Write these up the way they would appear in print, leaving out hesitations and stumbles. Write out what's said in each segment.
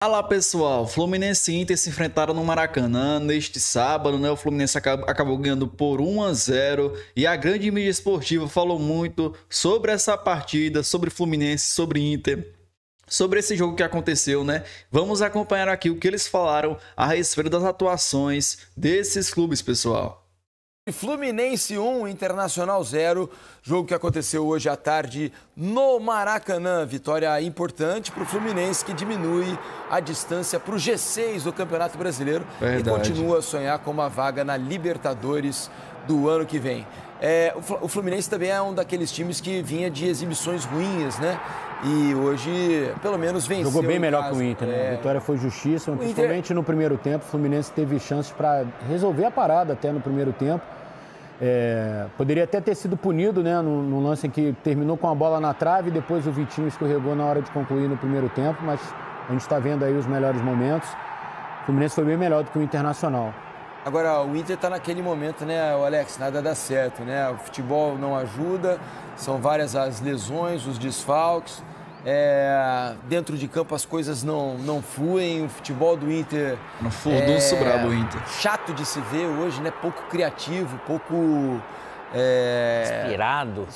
Fala pessoal, Fluminense e Inter se enfrentaram no Maracanã neste sábado, né? O Fluminense acabou ganhando por 1-0 e a grande mídia esportiva falou muito sobre essa partida, sobre Fluminense, sobre Inter, sobre esse jogo que aconteceu, né? Vamos acompanhar aqui o que eles falaram a respeito das atuações desses clubes, pessoal. Fluminense 1, Internacional 0, jogo que aconteceu hoje à tarde no Maracanã. Vitória importante para o Fluminense, que diminui a distância para o G6 do Campeonato Brasileiro. Verdade. E continua a sonhar com uma vaga na Libertadores do ano que vem. O Fluminense também é um daqueles times que vinha de exibições ruins, né? E hoje, pelo menos, venceu. Jogou bem melhor que o Inter, né? A vitória foi justíssima, principalmente no primeiro tempo. O Fluminense teve chances para resolver a parada até no primeiro tempo. Poderia até ter sido punido, né, no lance em que terminou com a bola na trave e depois o Vitinho escorregou na hora de concluir no primeiro tempo, mas a gente está vendo aí os melhores momentos. O Fluminense foi bem melhor do que o Internacional. Agora, o Inter está naquele momento, né, Alex, nada dá certo, né? O futebol não ajuda, são várias as lesões, os desfalques. Dentro de campo as coisas não fluem, o futebol do Inter... No furdunço brabo o Inter. Chato de se ver hoje, né? Pouco criativo, pouco... Inspirado,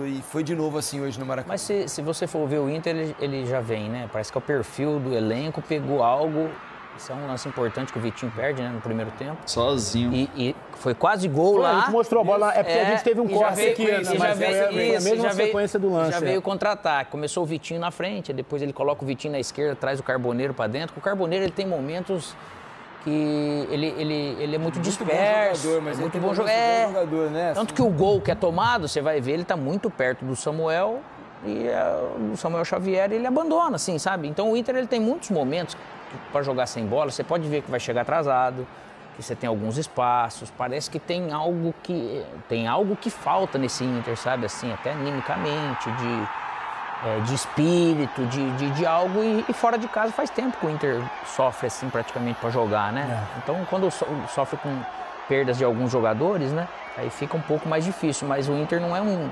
e foi de novo assim hoje no Maracanã. Mas se você for ver o Inter, ele já vem, né? Parece que é o perfil do elenco, pegou algo... Isso é um lance importante que o Vitinho perde, né, no primeiro tempo. Sozinho. E foi quase gol lá. A gente mostrou a bola, porque a gente teve um corte aqui, mas foi a mesma sequência do lance. Já veio o contra-ataque. Começou o Vitinho na frente, depois ele coloca o Vitinho na esquerda, traz o Carboneiro para dentro. O Carboneiro, ele tem momentos que ele é muito disperso. Muito bom jogador, né? Tanto que o gol que é tomado, você vai ver, ele tá muito perto do Samuel e o Samuel Xavier, ele abandona, assim, sabe? Então o Inter, ele tem muitos momentos para jogar sem bola. Você pode ver que vai chegar atrasado, que você tem alguns espaços. Parece que tem algo que falta nesse Inter, sabe? Assim, até animicamente, de espírito, de algo. E fora de casa faz tempo que o Inter sofre assim praticamente para jogar, né? Então quando sofre com perdas de alguns jogadores, né? Aí fica um pouco mais difícil. Mas o Inter não é um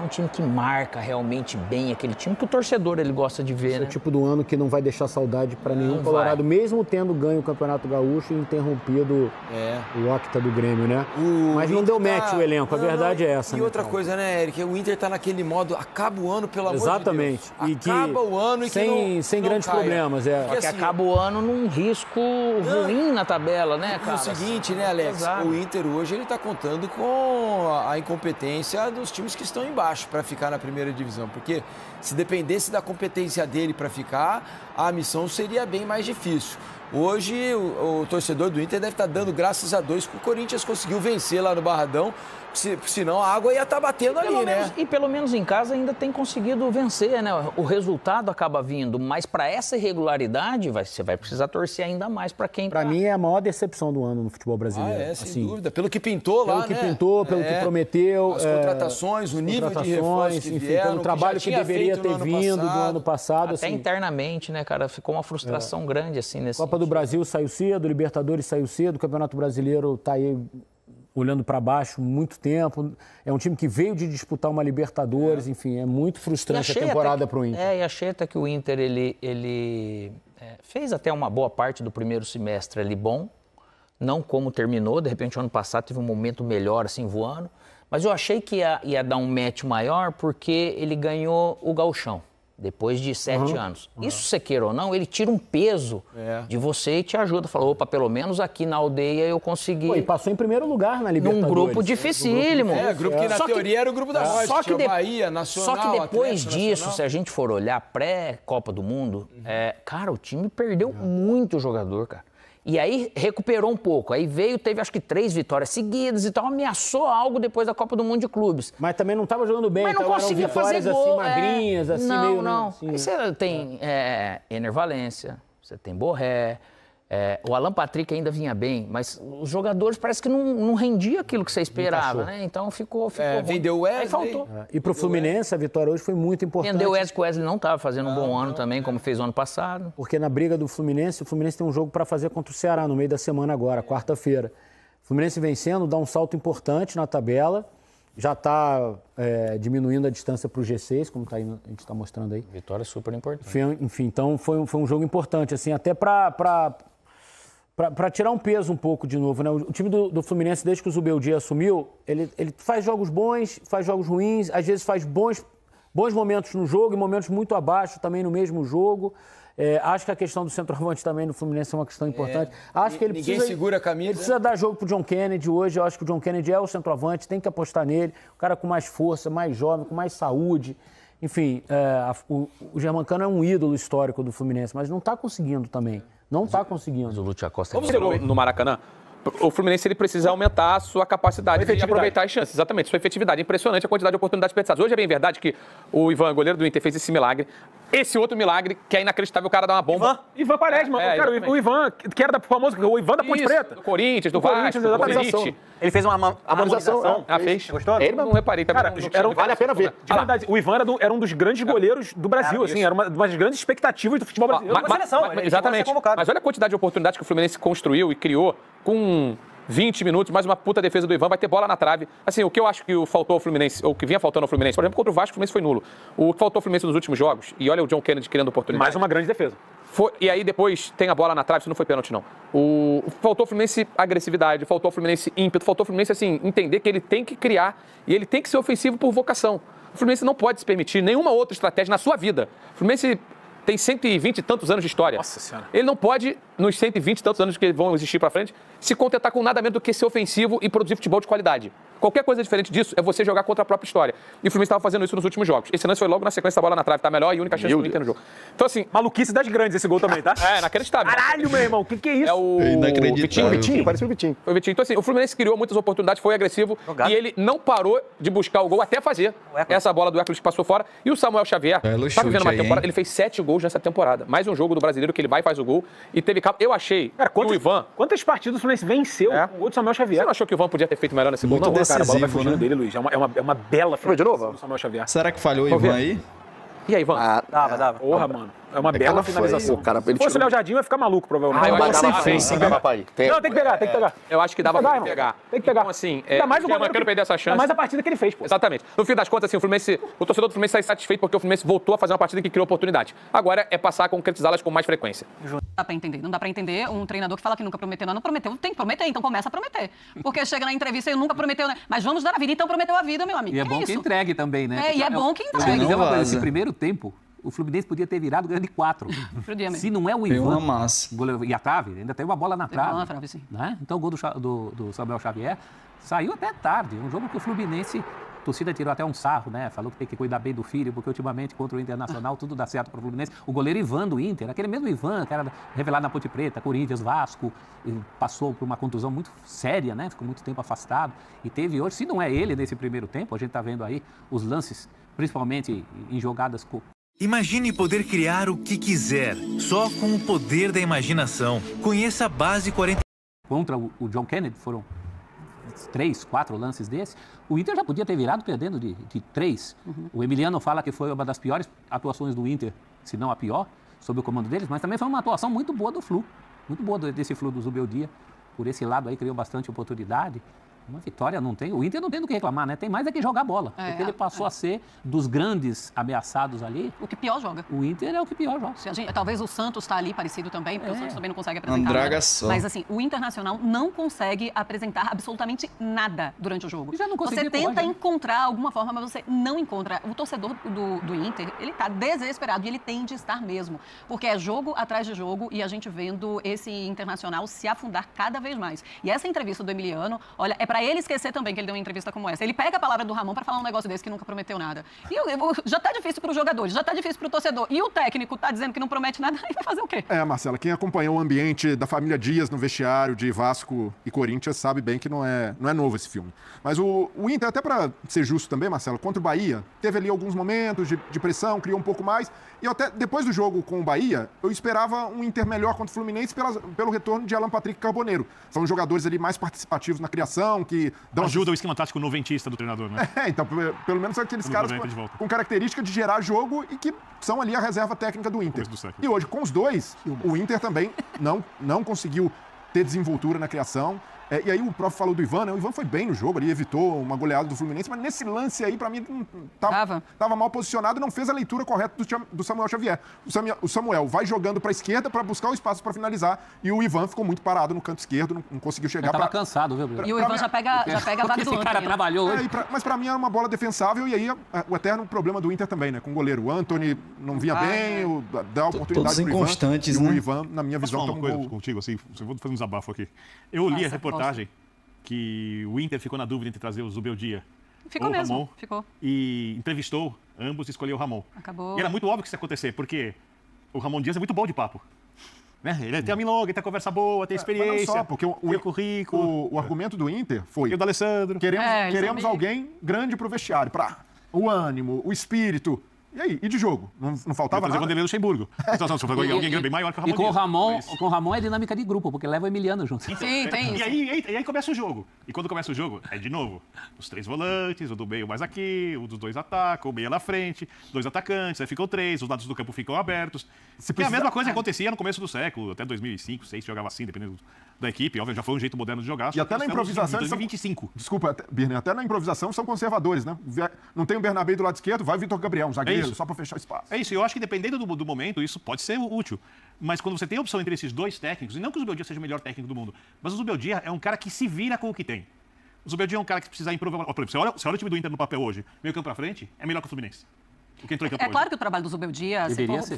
time que marca realmente bem, aquele time que o torcedor ele gosta de ver. Esse né? É o tipo do ano que não vai deixar saudade para nenhum colorado, mesmo tendo ganho o Campeonato Gaúcho e interrompido o octa do Grêmio, né? Mas não deu match o elenco, a verdade é essa. E outra coisa, né, Eric? O Inter tá naquele modo, acaba o ano, pelo amor de Deus. Exatamente. Acaba o ano e sem grandes problemas. Porque assim, acaba o ano num risco ruim na tabela, né, cara? E o seguinte, né, Alex? Exato. O Inter hoje ele tá contando com a incompetência dos times que estão embaixo para ficar na primeira divisão, porque se dependesse da competência dele para ficar, a missão seria bem mais difícil. Hoje o torcedor do Inter deve estar dando graças a Deus que o Corinthians conseguiu vencer lá no Barradão, senão a água ia estar batendo ali, né? E pelo menos em casa ainda tem conseguido vencer, né? O resultado acaba vindo, mas para essa irregularidade você vai precisar torcer ainda mais para quem... Para mim é a maior decepção do ano no futebol brasileiro. Sem dúvida. Pelo que pintou lá, né? Pelo que pintou, pelo que prometeu. As contratações, o nível de reforços que vieram, pelo trabalho que deveria ter vindo do ano passado. Até internamente, né, cara? Ficou uma frustração grande, assim, nesse Copa do Brasil saiu cedo, Libertadores saiu cedo, o Campeonato Brasileiro está aí olhando para baixo muito tempo. É um time que veio de disputar uma Libertadores, enfim, é muito frustrante a temporada para o Inter. E achei até que o Inter, ele fez até uma boa parte do primeiro semestre ali bom, não como terminou, de repente o ano passado teve um momento melhor, assim, voando, mas eu achei que ia dar um match maior porque ele ganhou o Gauchão. Depois de 7 anos. Isso, você queira ou não, ele tira um peso de você e te ajuda. Falou, opa, pelo menos aqui na aldeia eu consegui... E passou em primeiro lugar na Libertadores. Num grupo dificílimo. Grupo que na teoria era o grupo da morte. Bahia, Nacional, só que depois Atlético, disso, Nacional. se a gente for olhar pré-Copa do Mundo, cara, o time perdeu muito jogador, cara. E aí recuperou um pouco. Aí teve acho que 3 vitórias seguidas e tal, ameaçou algo depois da Copa do Mundo de clubes. Mas também não estava jogando bem, mas não então conseguia eram vitórias fazer gol, assim, magrinhas, assim, não, meio... Não, assim, aí você tem Ener Valencia, você tem Borré, o Alan Patrick ainda vinha bem, mas os jogadores parece que não rendia aquilo que você esperava, né? Então ficou ruim. Vendeu o Wesley. Aí faltou. E para o Fluminense, a vitória hoje foi muito importante. Vendeu o Wesley, que o Wesley não estava fazendo um bom ano também, como fez o ano passado. Porque na briga do Fluminense, o Fluminense tem um jogo para fazer contra o Ceará no meio da semana agora, quarta-feira. O Fluminense vencendo, dá um salto importante na tabela. já está diminuindo a distância para o G6, como a gente está mostrando aí. Vitória super importante. Enfim, então foi um jogo importante, assim, até para tirar um peso um pouco de novo, né? O time do Fluminense, desde que o Zubeldia assumiu, ele faz jogos bons, faz jogos ruins, às vezes faz bons momentos no jogo e momentos muito abaixo também no mesmo jogo. Acho que a questão do centroavante também no Fluminense é uma questão importante. Acho que ele segura a camisa. Precisa dar jogo pro John Kennedy hoje. Eu acho que o John Kennedy é o centroavante, tem que apostar nele. O cara com mais força, mais jovem, com mais saúde. Enfim, o Germancano é um ídolo histórico do Fluminense, mas não está conseguindo também. Não está conseguindo. Mas o Lúcio Acosta... Como chegou no Maracanã? O Fluminense ele precisa aumentar a sua capacidade de aproveitar as chances. Exatamente, sua efetividade. Impressionante a quantidade de oportunidades desperdiçadas. Hoje é bem verdade que o Ivan, goleiro do Inter, fez esse milagre. Esse outro milagre, que é inacreditável, o cara dá uma bomba. Ivan Quaresma, cara, o Ivan, que era famoso, o Ivan da Ponte Preta. Do Corinthians, do Vasco, do Corinthians. Ele fez uma harmonização. Fez. Gostou? Ele não reparei também. Cara, vale a pena ver. De verdade, o Ivan era um dos grandes goleiros do Brasil, assim, era uma das grandes expectativas do futebol brasileiro. Exatamente. Mas olha a quantidade de oportunidades que o Fluminense construiu e criou com 20 minutos, mais uma puta defesa do Ivan, vai ter bola na trave. Assim, o que eu acho que faltou ao Fluminense, ou que vinha faltando ao Fluminense, por exemplo, contra o Vasco, o Fluminense foi nulo. O que faltou ao Fluminense nos últimos jogos, e olha o John Kennedy criando oportunidade. Mais uma grande defesa. E aí depois tem a bola na trave, isso não foi pênalti, não. Faltou ao Fluminense agressividade, faltou ao Fluminense ímpeto, faltou ao Fluminense, assim, entender que ele tem que criar e ele tem que ser ofensivo por vocação. O Fluminense não pode se permitir nenhuma outra estratégia na sua vida. O Fluminense tem 120 e tantos anos de história. Nossa Senhora. Ele não pode, nos 120 e tantos anos que vão existir para frente, se contentar com nada menos do que ser ofensivo e produzir futebol de qualidade. Qualquer coisa diferente disso é você jogar contra a própria história. E o Fluminense estava fazendo isso nos últimos jogos. Esse lance foi logo na sequência da bola na trave, tá melhor e única chance do Inter no jogo. Então, assim... Maluquice das grandes esse gol também, tá? Inacreditável. Caralho, meu irmão, que é isso? É o inacreditável. Vitinho, parecia o Vitinho. Foi o Vitinho. Então, assim, o Fluminense criou muitas oportunidades, foi agressivo e ele não parou de buscar o gol até fazer essa bola do Hércules que passou fora. E o Samuel Xavier tá vivendo uma temporada, ele fez 7 gols nessa temporada. Mais um jogo do Brasileiro que ele vai e faz o gol. E teve... Eu achei que o Ivan... Quantas partidas o Fluminense venceu com o gol do Samuel Xavier? Você não achou que o Ivan podia ter feito melhor nesse gol? Muito decisivo, cara, a bola vai né? fugindo dele, Luiz. É uma bela finalização do Samuel Xavier. Será que falhou o Ivan aí? E aí, Ivan? Dava. Porra, mano. É uma bela finalização. Se fosse o Léo Jardim, ia ficar maluco, provavelmente. Eu acho Não, tem que pegar. Eu acho que dava pra pegar. Tem que pegar. Então, assim, Ainda mais o eu não quero perder essa chance. Ainda mais a partida que ele fez, pô. Exatamente. No fim das contas, assim, o torcedor do Fluminense sai satisfeito porque o Fluminense voltou a fazer uma partida que criou oportunidade. Agora é passar a concretizá-las com mais frequência. Não dá pra entender um treinador que fala que nunca prometeu, não prometeu, tem que prometer, então começa a prometer. Porque chega na entrevista e nunca prometeu, né? Mas vamos dar a vida, então prometeu a vida, meu amigo. E é bom que entregue também, né? E é bom que Eu vou entregue. dizer uma coisa, esse primeiro tempo, o Fluminense podia ter virado ganhando de 4. Se não é o Ivan, goleiro, e a trave, ainda tem uma bola na trave. Sim. Né? Então o gol do Samuel Xavier saiu até tarde. Um jogo que o Fluminense, a torcida tirou até um sarro, né? Falou que tem que cuidar bem do filho, porque ultimamente contra o Internacional tudo dá certo para o Fluminense. O goleiro Ivan do Inter, aquele mesmo Ivan, que era revelado na Ponte Preta, Corinthians, Vasco, passou por uma contusão muito séria, né? Ficou muito tempo afastado. E teve hoje, se não é ele nesse primeiro tempo, a gente está vendo aí os lances, principalmente em jogadas com... Imagine poder criar o que quiser, só com o poder da imaginação. Conheça a Base 40... Contra o John Kennedy, foram 3, 4 lances desses. O Inter já podia ter virado perdendo de 3. O Emiliano fala que foi uma das piores atuações do Inter, se não a pior, sob o comando deles, mas também foi uma atuação muito boa do Flu. Muito boa desse Flu do Zubeldia. Por esse lado aí criou bastante oportunidade. Uma vitória não tem. O Inter não tem do que reclamar, né? Tem mais é que jogar bola. Porque ele passou a ser dos grandes ameaçados ali. O que pior joga. O Inter é o que pior joga. Talvez o Santos está ali parecido também, porque o Santos também não consegue apresentar nada. Só. Mas assim, o Internacional não consegue apresentar absolutamente nada durante o jogo. Já não você tenta encontrar alguma forma, mas você não encontra. O torcedor do Inter, ele está desesperado e ele tem de estar mesmo. Porque é jogo atrás de jogo e a gente vendo esse Internacional se afundar cada vez mais. E essa entrevista do Emiliano, olha, é para ele esquecer também que ele deu uma entrevista como essa. Ele pega a palavra do Ramon para falar um negócio desse que nunca prometeu nada. E já tá difícil para os jogadores, já tá difícil para o torcedor. E o técnico tá dizendo que não promete nada, aí vai fazer o quê? Marcela, quem acompanhou o ambiente da família Dias no vestiário de Vasco e Corinthians sabe bem que não é novo esse filme. Mas o Inter, até para ser justo também, Marcelo, contra o Bahia, teve ali alguns momentos de pressão, criou um pouco mais. E eu até, depois do jogo com o Bahia, eu esperava um Inter melhor contra o Fluminense pelo retorno de Alan Patrick e Carboneiro. São jogadores ali mais participativos na criação, que ajuda o esquema tático noventista do treinador, né? Então, pelo menos são aqueles caras com característica de gerar jogo e que são ali a reserva técnica do Inter. E hoje, com os dois, o Inter também não conseguiu ter desenvoltura na criação. E aí o próprio falou do Ivan, né? O Ivan foi bem no jogo, ele evitou uma goleada do Fluminense, mas nesse lance aí, pra mim, tava mal posicionado e não fez a leitura correta do Samuel Xavier. O Samuel vai jogando pra esquerda pra buscar o espaço pra finalizar e o Ivan ficou muito parado no canto esquerdo, não conseguiu chegar. Ele tava cansado, viu, Bruno? E o Ivan já pega a vaga do Esse cara trabalhou hoje. Mas pra mim era uma bola defensável e aí o eterno problema do Inter também, né? Com o goleiro. O Antony não vinha bem, dá oportunidade pro Ivan. Inconstantes, e né? o Ivan, na minha visão, falar uma coisa contigo, assim, eu vou fazer um desabafo aqui. Eu li a reportagem que o Inter ficou na dúvida entre trazer o Zubeldia ou o Ramon. Ficou. E entrevistou ambos e escolheu o Ramon. Acabou. E era muito óbvio que isso ia acontecer, porque o Ramon Dias é muito bom de papo. Né? Ele tem a milonga, ele tem a conversa boa, tem experiência. Mas não só, porque o argumento do Inter foi... E o do Alessandro. Queremos alguém grande pro vestiário, para o ânimo, o espírito. E aí? E de jogo? Não faltava nada? O Vanderlei Luxemburgo. Alguém bem maior que o Ramon. E com o Ramon é dinâmica de grupo, porque leva o Emiliano junto. Então, sim, tem isso. E aí começa o jogo. E quando começa o jogo, é de novo. Os 3 volantes, o do meio mais aqui, o dos 2 atacam, o meio na frente, 2 atacantes, aí ficam 3, os lados do campo ficam abertos. É a mesma coisa que acontecia no começo do século, até 2005, 2006, jogava assim, dependendo da equipe. Óbvio, já foi um jeito moderno de jogar. E até na improvisação... 2025. Desculpa, Birner, até na improvisação são conservadores, né? Não tem o Bernabé do lado esquerdo, vai o Vitor Gabriel, um zagueiro, só para fechar o espaço. É isso, eu acho que dependendo do momento, isso pode ser útil. Mas quando você tem a opção entre esses 2 técnicos, e não que o Zubeldia seja o melhor técnico do mundo, mas o Zubeldia é um cara que se vira com o que tem. O Zubeldia é um cara que precisa improvisar. Por exemplo, você olha o time do Inter no papel hoje, meio campo pra frente, é melhor que o Fluminense. O que entrou em campo hoje. Claro que o trabalho do Zubeldia,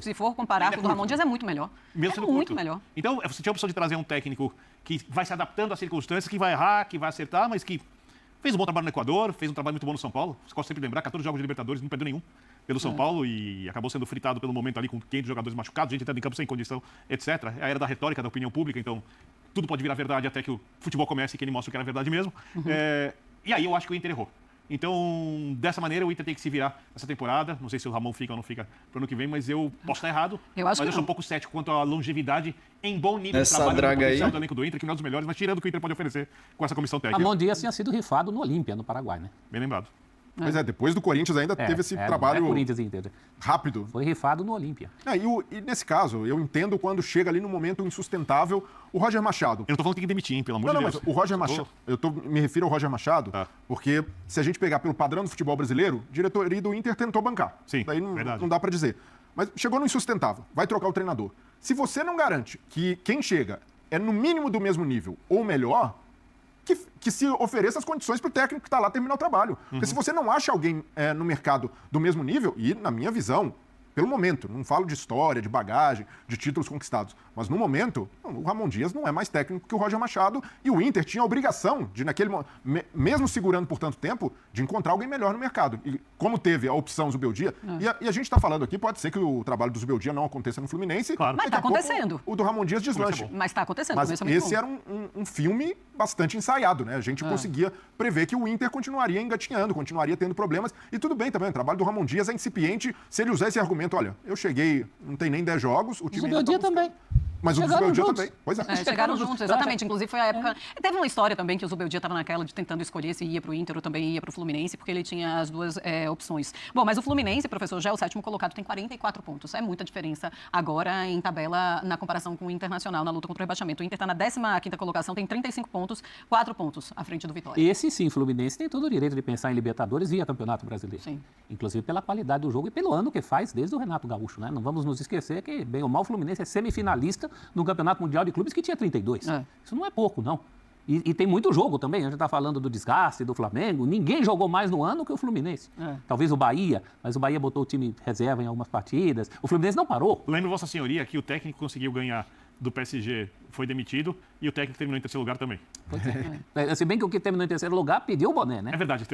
se for comparar com o do Ramon Dias, é muito melhor. Mesmo muito melhor. Então, você tinha a opção de trazer um técnico que vai se adaptando às circunstâncias, que vai errar, que vai acertar, mas que fez um bom trabalho no Equador, fez um trabalho muito bom no São Paulo. Você pode sempre lembrar, 14 jogos de Libertadores, não perdeu nenhum pelo São Paulo e acabou sendo fritado pelo momento ali com 500 jogadores machucados, gente entrando em campo sem condição, etc. É a era da retórica, da opinião pública, então tudo pode virar verdade até que o futebol comece e que ele mostre que era verdade mesmo. E aí eu acho que o Inter errou. Então, dessa maneira, o Inter tem que se virar nessa temporada. Não sei se o Ramon fica ou não fica pro ano que vem, mas eu posso estar errado. Mas eu sou um pouco cético quanto à longevidade em bom nível de trabalho no potencial do elenco do Inter, que não é um dos melhores, mas tirando o que o Inter pode oferecer com essa comissão técnica. Ramon Dias tinha sido rifado no Olímpia, no Paraguai, né? Bem lembrado. Mas depois do Corinthians ainda teve esse trabalho rápido. Foi rifado no Olímpia. E nesse caso, eu entendo quando chega ali no momento insustentável o Roger Machado. Eu não tô falando que tem que demitir, hein, pelo amor de Deus. Mas o Roger Machado, me refiro ao Roger Machado, porque se a gente pegar pelo padrão do futebol brasileiro, a diretoria do Inter tentou bancar. Sim, daí não dá para dizer. Mas chegou no insustentável, vai trocar o treinador. Se você não garante que quem chega é no mínimo do mesmo nível ou melhor, que se ofereça as condições para o técnico que está lá terminar o trabalho. Porque se você não acha alguém no mercado do mesmo nível, e na minha visão, pelo momento, não falo de história, de bagagem, de títulos conquistados, mas no momento, o Ramon Dias não é mais técnico que o Roger Machado e o Inter tinha a obrigação de, mesmo segurando por tanto tempo, de encontrar alguém melhor no mercado. E como teve a opção Zubeldia, e a gente está falando aqui, pode ser que o trabalho do Zubeldia não aconteça no Fluminense. Claro. Mas está acontecendo. O do Ramon Dias deslanche. Mas está acontecendo. Mas esse era um filme bastante ensaiado, né? A gente conseguia prever que o Inter continuaria engatinhando, continuaria tendo problemas. E tudo bem também, o trabalho do Ramon Dias é incipiente se ele usar esse argumento, olha, eu cheguei, não tem nem 10 jogos, o time ainda tá também. Mas o Zubeldia também. Pois é. Chegaram juntos, exatamente. Inclusive foi a época... Teve uma história também que o Zubeldia estava naquela de tentando escolher se ia para o Inter ou também ia para o Fluminense, porque ele tinha as duas opções. Bom, mas o Fluminense, professor, já é o 7º colocado, tem 44 pontos. É muita diferença agora em tabela na comparação com o Internacional na luta contra o rebaixamento. O Inter está na 15ª colocação, tem 35 pontos, 4 pontos à frente do Vitória. Esse sim, Fluminense tem todo o direito de pensar em Libertadores via Campeonato Brasileiro. Sim. Inclusive pela qualidade do jogo e pelo ano que faz desde o Renato Gaúcho, né? Não vamos nos esquecer que, bem ou mal, o Fluminense é semifinalista no Campeonato Mundial de Clubes que tinha 32. Isso não é pouco, não. E tem muito jogo também. A gente está falando do desgaste do Flamengo. Ninguém jogou mais no ano que o Fluminense. Talvez o Bahia, mas o Bahia botou o time reserva em algumas partidas. O Fluminense não parou. Lembro, Vossa Senhoria, que o técnico conseguiu ganhar do PSG, foi demitido, e o técnico terminou em 3º lugar também. Se bem que o que terminou em 3º lugar pediu o boné, né? É verdade,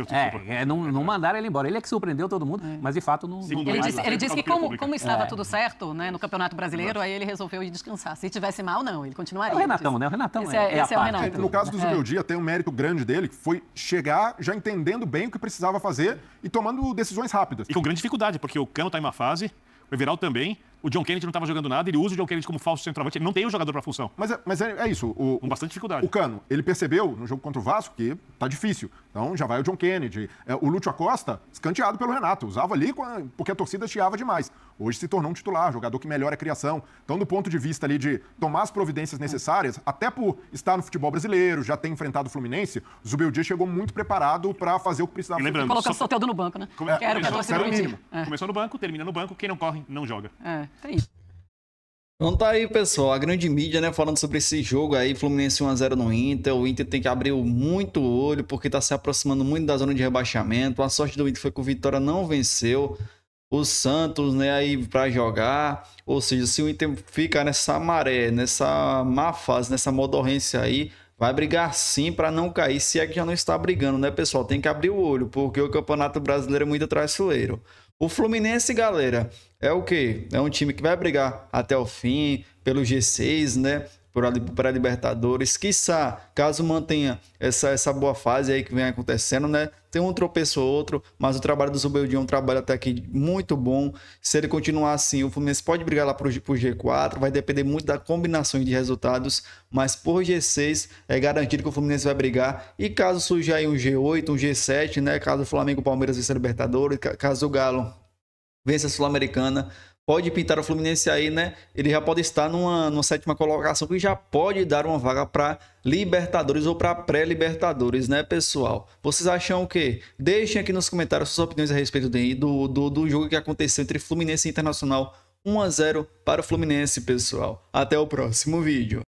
não mandaram ele embora. Ele é que surpreendeu todo mundo, mas de fato não... Ele disse que como estava tudo certo, né, no Campeonato Brasileiro, aí ele resolveu ir descansar. Se tivesse mal, não, ele continuaria. É o Renatão, né? O Renatão esse é o Renato. No caso do Zubeldia, tem um mérito grande dele, que foi chegar já entendendo bem o que precisava fazer e tomando decisões rápidas. E com grande dificuldade, porque o Cano está em uma fase, o Everaldo também, O John Kennedy não estava jogando nada, ele usa o John Kennedy como falso centroavante, ele não tem um jogador para a função. Mas é isso. Com bastante dificuldade. O Cano, ele percebeu no jogo contra o Vasco que tá difícil. Então já vai o John Kennedy. O Lúcio Acosta, escanteado pelo Renato. Usava ali porque a torcida chiava demais. Hoje se tornou um titular, jogador que melhora a criação. Então, do ponto de vista ali de tomar as providências necessárias, até por estar no futebol brasileiro, já ter enfrentado o Fluminense, o Zubeldia chegou muito preparado para fazer o que precisava. E lembrando, colocar o Soteldo no banco, né? Era o que a torcida mínimo. Começou no banco, termina no banco, quem não corre, não joga. Tem isso. Então tá aí, pessoal, a grande mídia, né, falando sobre esse jogo aí, Fluminense 1-0 no Inter. O Inter tem que abrir muito o olho, porque tá se aproximando muito da zona de rebaixamento. A sorte do Inter foi que o Vitória não venceu o Santos, né, aí pra jogar. Ou seja, se o Inter ficar nessa maré, nessa má fase, nessa modorrência aí, vai brigar sim para não cair, se é que já não está brigando, né, pessoal? Tem que abrir o olho, porque o Campeonato Brasileiro é muito traiçoeiro. O Fluminense, galera, é o quê? É um time que vai brigar até o fim, pelo G6, né? Para a Libertadores. Quiçá, caso mantenha essa boa fase aí que vem acontecendo, né? Tem um tropeço ou outro, mas o trabalho do Zubeldia é um trabalho até aqui muito bom. Se ele continuar assim, o Fluminense pode brigar lá pro G4, vai depender muito da combinação de resultados, mas por G6 é garantido que o Fluminense vai brigar. E caso surja aí um G8, um G7, né? Caso o Flamengo e o Palmeiras vençam a Libertadores, caso o Galo vença a Sul-Americana, pode pintar o Fluminense aí, né? Ele já pode estar numa 7ª colocação, que já pode dar uma vaga para Libertadores ou para pré-Libertadores, né, pessoal? Vocês acham o quê? Deixem aqui nos comentários suas opiniões a respeito do jogo que aconteceu entre Fluminense e Internacional. 1-0 para o Fluminense, pessoal. Até o próximo vídeo.